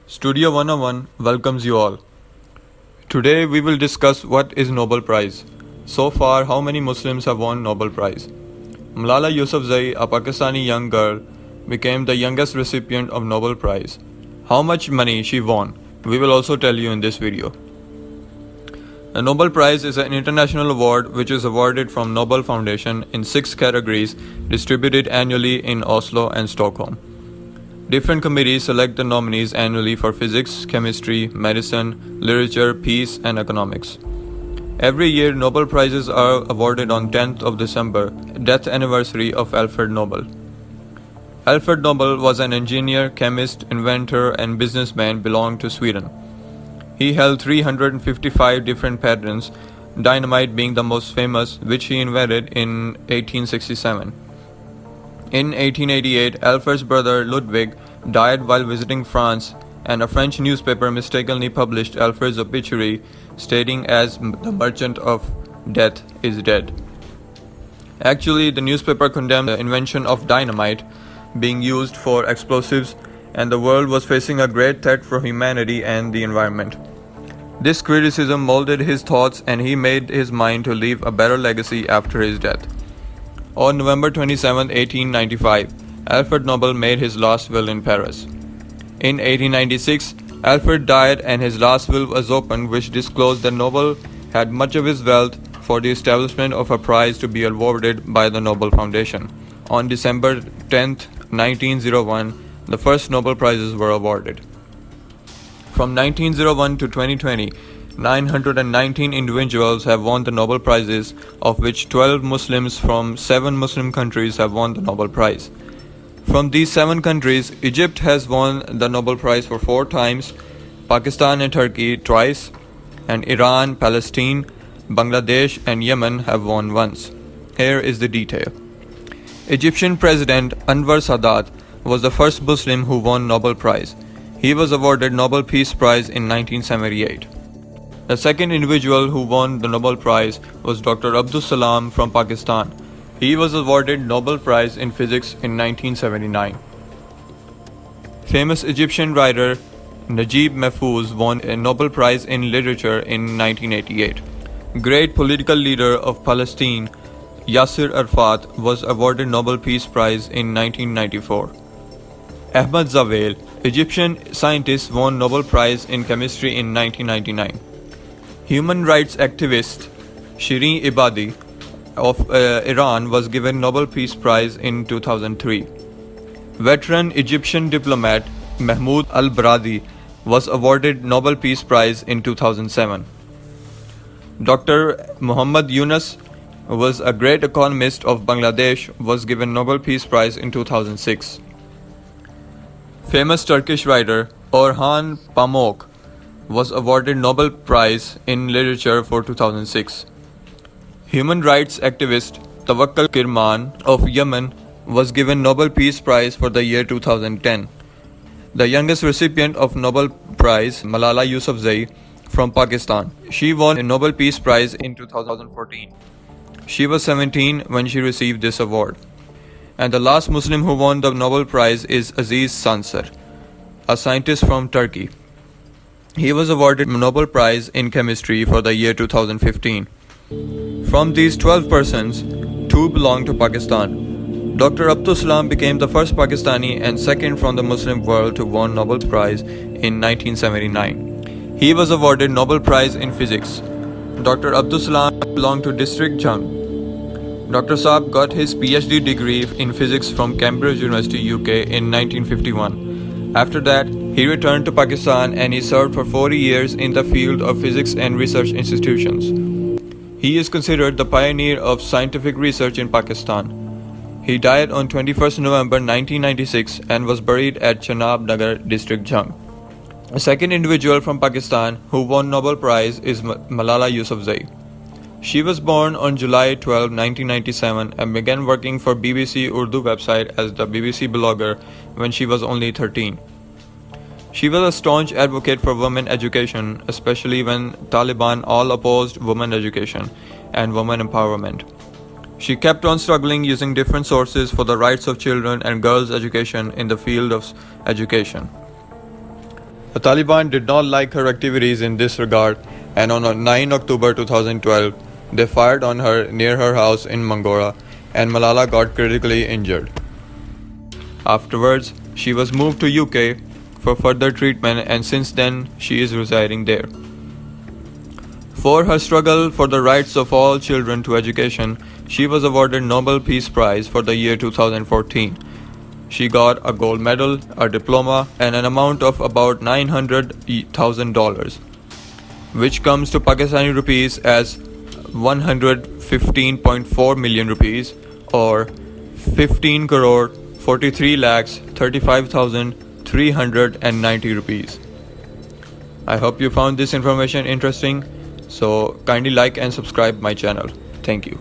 Studio 101 welcomes you all. Today we will discuss what is Nobel Prize. So far, how many Muslims have won Nobel Prize? Malala Yousafzai, a Pakistani young girl, became the youngest recipient of Nobel Prize. How much money she won, we will also tell you in this video. The Nobel Prize is an international award which is awarded from Nobel Foundation in 6 categories distributed annually in Oslo and Stockholm. Different committees select the nominees annually for physics, chemistry, medicine, literature, peace, and economics. Every year, Nobel Prizes are awarded on 10th of December, death anniversary of Alfred Nobel. Alfred Nobel was an engineer, chemist, inventor, and businessman belonged to Sweden. He held 355 different patents, dynamite being the most famous, which he invented in 1867. In 1888, Alfred's brother Ludwig died while visiting France, and a French newspaper mistakenly published Alfred's obituary, stating as the merchant of death is dead. Actually, the newspaper condemned the invention of dynamite being used for explosives, and the world was facing a great threat for humanity and the environment. This criticism molded his thoughts, and he made his mind to leave a better legacy after his death. On November 27, 1895, Alfred Nobel made his last will in Paris. In 1896, Alfred died and his last will was opened, which disclosed that Nobel had much of his wealth for the establishment of a prize to be awarded by the Nobel Foundation. On December 10, 1901, the first Nobel Prizes were awarded. From 1901 to 2020, 919 individuals have won the Nobel Prizes, of which 12 Muslims from 7 Muslim countries have won the Nobel Prize. From these 7 countries, Egypt has won the Nobel Prize for 4 times, Pakistan and Turkey twice, and Iran, Palestine, Bangladesh, and Yemen have won once. Here is the detail. Egyptian President Anwar Sadat was the first Muslim who won Nobel Prize. He was awarded Nobel Peace Prize in 1978. The second individual who won the Nobel Prize was Dr. Abdus Salam from Pakistan. He was awarded Nobel Prize in Physics in 1979. Famous Egyptian writer Najib Mahfouz won a Nobel Prize in Literature in 1988. Great political leader of Palestine Yasser Arafat was awarded Nobel Peace Prize in 1994. Ahmad Zewail, Egyptian scientist, won Nobel Prize in Chemistry in 1999. Human rights activist Shirin Ebadi of Iran was given Nobel Peace Prize in 2003. Veteran Egyptian diplomat Mahmoud al-Baradi was awarded Nobel Peace Prize in 2007. Dr. Muhammad Yunus was a great economist of Bangladesh, was given Nobel Peace Prize in 2006. Famous Turkish writer Orhan Pamuk was awarded Nobel Prize in Literature for 2006. Human rights activist Tawakkul Kirman of Yemen was given Nobel Peace Prize for the year 2010. The youngest recipient of Nobel Prize, Malala Yousafzai from Pakistan. She won a Nobel Peace Prize in 2014. She was 17 when she received this award. And the last Muslim who won the Nobel Prize is Aziz Sansar, a scientist from Turkey. He was awarded Nobel Prize in Chemistry for the year 2015. From these 12 persons, 2 belong to Pakistan. Dr. Abdus Salam became the first Pakistani and second from the Muslim world to win Nobel Prize in 1979. He was awarded Nobel Prize in Physics. Dr. Abdus Salam belonged to District Jung. Dr. Saab got his PhD degree in physics from Cambridge University, UK in 1951. After that, he returned to Pakistan and he served for 40 years in the field of physics and research institutions. He is considered the pioneer of scientific research in Pakistan. He died on 21st November 1996 and was buried at Chanab Nagar, District Jung. A second individual from Pakistan who won Nobel Prize is Malala Yousafzai. She was born on July 12, 1997 and began working for BBC Urdu website as the BBC blogger when she was only 13. She was a staunch advocate for women education, especially when Taliban all opposed women education and women empowerment. She kept on struggling using different sources for the rights of children and girls' education in the field of education. The Taliban did not like her activities in this regard, and on 9 October 2012, they fired on her near her house in Mangora, and Malala got critically injured. Afterwards, she was moved to UK for further treatment, and since then she is residing there. For her struggle for the rights of all children to education, she was awarded Nobel Peace Prize for the year 2014. She got a gold medal, a diploma, and an amount of about $900,000, which comes to Pakistani rupees as 115.4 million rupees, or 15 crore 43 lakhs 35,390 rupees. I hope you found this information interesting, so kindly like and subscribe my channel. Thank you.